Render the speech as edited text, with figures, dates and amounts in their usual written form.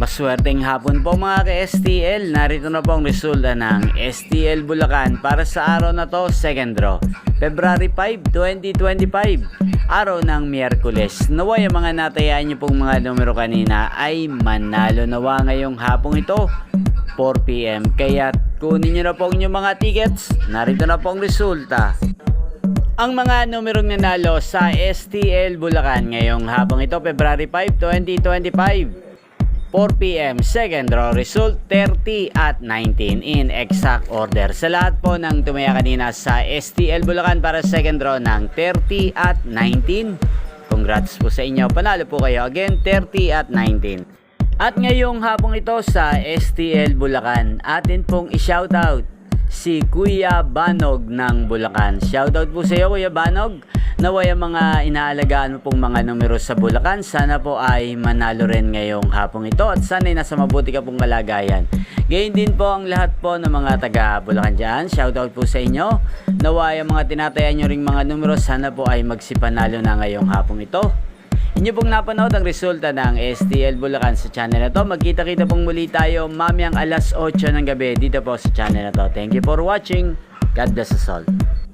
Maswerteng hapon po mga ka-STL. Narito na po ang resulta ng STL Bulacan para sa araw na to, second draw. February 5, 2025. Araw ng Miyerkules. Naway ang mga natayaan nyo pong mga numero kanina ay manalo nawa ngayong hapong ito, 4 PM. Kaya kunin nyo na po inyong mga tickets. Narito na po ang resulta. Ang mga numerong nanalo sa STL Bulacan ngayong hapong ito, February 5, 2025. 4 PM, second draw result 30 at 19 in exact order. Sa lahat po ng tumaya kanina sa STL Bulacan para second draw ng 30 at 19. Congrats po sa inyo. Panalo po kayo again, 30 at 19. At ngayong hapong ito sa STL Bulacan, atin pong i-shoutout si Kuya Banog ng Bulacan. Shoutout po sa iyo Kuya Banog. Naway ang mga inaalagaan mo pong mga numero sa Bulacan, sana po ay manalo rin ngayong hapong ito at sana ay nasa mabuti ka pong kalagayan. Gayon din po ang lahat po ng mga taga Bulacan dyan. Shoutout po sa inyo. Naway ang mga tinatayan nyo ring mga numero, sana po ay magsipanalo na ngayong hapong ito. Inyo pong napanood ang resulta ng STL Bulacan sa channel na to. Magkita-kita pong muli tayo mamayang alas 8 ng gabi dito po sa channel na to. Thank you for watching. God bless us all.